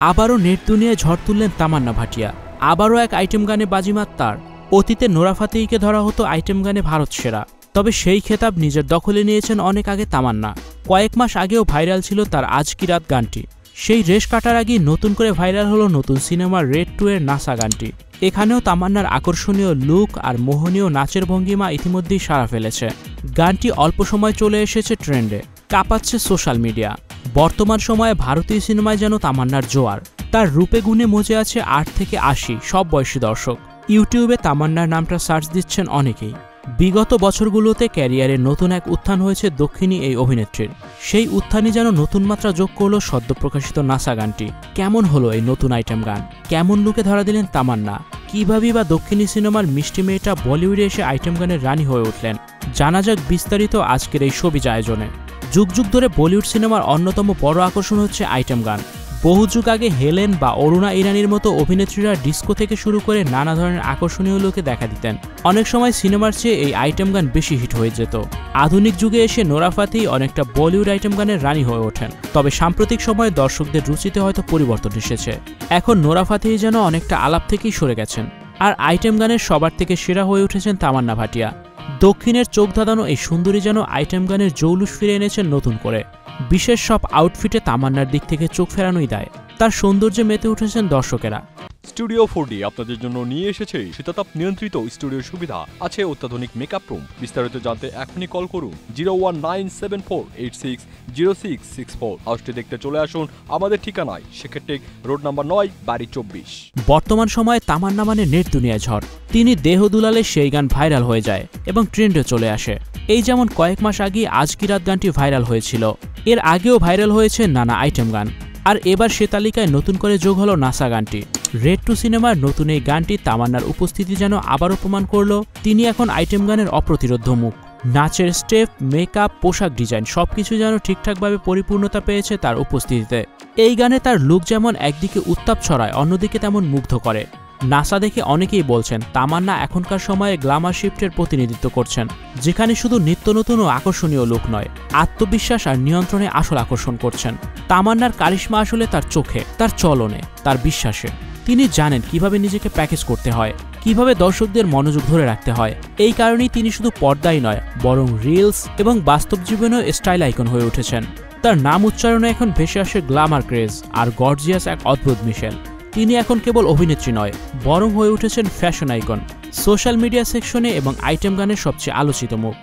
আবারও নেট দুনিয়ায় ঝড় তুললেন তামান্না ভাটিয়া। আবারও এক আইটেম গানে বাজিমাত তার। অতীতে নোরা ফাতেহিকে ধরা হতো আইটেম গানে ভারত সেরা, তবে সেই খেতাব নিজের দখলে নিয়েছেন অনেক আগে তামান্না। কয়েক মাস আগেও ভাইরাল ছিল তার আজ কি রাত গানটি। সেই রেশ কাটার আগেই নতুন করে ভাইরাল হলো নতুন সিনেমার রেড 2 এর নাসা গানটি। এখানেও তামান্নার আকর্ষণীয় লুক আর মোহনীয় নাচের ভঙ্গিমা ইতিমধ্যেই সাড়া ফেলেছে। গানটি অল্প সময় চলে এসেছে ট্রেন্ডে, কাঁপাচ্ছে সোশ্যাল মিডিয়া। বর্তমান সময়ে ভারতীয় সিনেমায় যেন তামান্নার জোয়ার। তার রূপে গুণে মজে আছে 8 থেকে 80 সব বয়সী দর্শক। ইউটিউবে তামান্নার নামটা সার্চ দিচ্ছেন অনেকেই। বিগত বছরগুলোতে ক্যারিয়ারে নতুন এক উত্থান হয়েছে দক্ষিণী এই অভিনেত্রীর। সেই উত্থানই যেন নতুন মাত্রা যোগ করলো সদ্য প্রকাশিত নাসা গানটি। কেমন হলো এই নতুন আইটেম গান? কেমন লুকে ধরা দিলেন তামান্না? কিভাবেই বা দক্ষিণী সিনেমার মিষ্টি মেয়েটা বলিউডে এসে আইটেম গানের রানী হয়ে উঠলেন? জানা যাক বিস্তারিত আজকের এই সবিজ আয়োজনে। যুগ যুগ ধরে বলিউড সিনেমার অন্যতম বড় আকর্ষণ হচ্ছে আইটেম গান। বহু যুগ আগে হেলেন বা অরুণা ইরানির মতো অভিনেত্রীরা ডিস্কো থেকে শুরু করে নানা ধরনের আকর্ষণীয় লোকে দেখা দিতেন। অনেক সময় সিনেমার চেয়ে এই আইটেম গান বেশি হিট হয়ে যেত। আধুনিক যুগে এসে নোরা ফাতেহি অনেকটা বলিউড আইটেম গানের রানী হয়ে ওঠেন। তবে সাম্প্রতিক সময়ে দর্শকদের রুচিতে হয়তো পরিবর্তন এসেছে। এখন নোরা ফাতেহি যেন অনেকটা আলাপ থেকেই সরে গেছেন, আর আইটেম গানের সবার থেকে সেরা হয়ে উঠেছেন তামান্না ভাটিয়া। দক্ষিণের চোখ ধাঁধানো এই সুন্দরী যেন আইটেম গানের জৌলুস ফিরে এনেছেন নতুন করে। বিশেষ সব আউটফিটে তামান্নার দিক থেকে চোখ ফেরানোই দেয়। তার সৌন্দর্যে মেতে উঠেছেন দর্শকেরা। স্টুডিও 4D আপনাদের জন্য নিয়ে এসেছে শীতাতাপ নিয়ন্ত্রিত স্টুডিও সুবিধা, আছে অত্যাধুনিক মেকআপ রুম। বিস্তারিত জানতে এখনই কল করুন 01974860664। হাউসটি দেখতে চলে আসুন আমাদের ঠিকানায় শেখেরটেক রোড নাম্বার 9 বাড়ি 24। বর্তমান সময়ে তামান্না মানে নেট দুনিয়ায় ঝড়। তিনি দেহ দুলালে সেই গান ভাইরাল হয়ে যায় এবং ট্রেন্ডে চলে আসে। এই যেমন কয়েক মাস আগে আজ কি রাত গানটি ভাইরাল হয়েছিল। এর আগেও ভাইরাল হয়েছে নানা আইটেম গান, আর এবার সে তালিকায় নতুন করে যোগ হলো নাসা গানটি। রেড 2 সিনেমার নতুন এই গানটি তামান্নার উপস্থিতি যেন আবারও প্রমাণ করলো তিনি এখন আইটেম গানের অপ্রতিরোধ্য মুখ। নাচের স্টেপ, মেকআপ, পোশাক ডিজাইন সবকিছু যেন ঠিকঠাকভাবে পরিপূর্ণতা পেয়েছে তার উপস্থিতিতে। এই গানে তার লুক যেমন একদিকে উত্তাপ ছড়ায়, অন্যদিকে তেমন মুগ্ধ করে। নাসা দেখে অনেকেই বলছেন তামান্না এখনকার সময়ে গ্ল্যামার শিফটের প্রতিনিধিত্ব করছেন, যেখানে শুধু নিত্য নতুন ও আকর্ষণীয় লুক নয়, আত্মবিশ্বাস আর নিয়ন্ত্রণে আসল আকর্ষণ করছেন। তামান্নার কারিশমা আসলে তার চোখে, তার চলনে, তার বিশ্বাসে। তিনি জানেন কিভাবে নিজেকে প্যাকেজ করতে হয়, কিভাবে দর্শকদের মনোযোগ ধরে রাখতে হয়। এই কারণেই তিনি শুধু পর্দাই নয়, বরং রিলস এবং বাস্তব জীবনেও স্টাইল আইকন হয়ে উঠেছেন। তার নাম উচ্চারণে এখন ভেসে আসে গ্ল্যামার ক্রেজ আর গর্জিয়াস এক অদ্ভুত মিশেল। তিনি এখন কেবল অভিনেত্রী নয়, বরং হয়ে উঠেছেন ফ্যাশন আইকন। সোশ্যাল মিডিয়া সেকশনে এবং আইটেম গানের সবচেয়ে আলোচিত মুখ।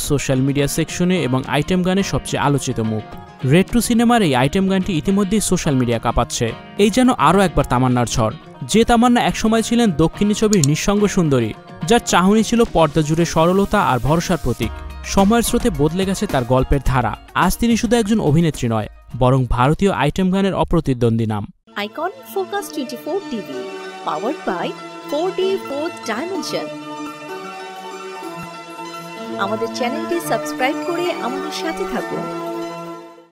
সোশ্যাল মিডিয়া সেকশনে এবং আইটেম গানের সবচেয়ে আলোচিত মুখ। রেড 2 সিনেমার এই আইটেম গানটি ইতিমধ্যেই সোশ্যাল মিডিয়া কাঁপাচ্ছে। এই যেন আরও একবার তামান্নার ঝড়। যে তামান্না একসময় ছিলেন দক্ষিণী ছবির নিঃসঙ্গ সুন্দরী, যার চাহনি ছিল পর্দা জুড়ে সরলতা আর ভরসার প্রতীক। সময়ের স্রোতে বদলে গেছে তার গল্পের ধারা। আজ তিনি শুধু একজন অভিনেত্রী নয়, বরং ভারতীয় আইটেম গানের অপ্রতিদ্বন্দ্বী নাম। Icon Focus 24 TV, powered by 4D Fourth Dimension। আমাদের চ্যানেলটি সাবস্ক্রাইব করে আমাদের সাথে থাকুন।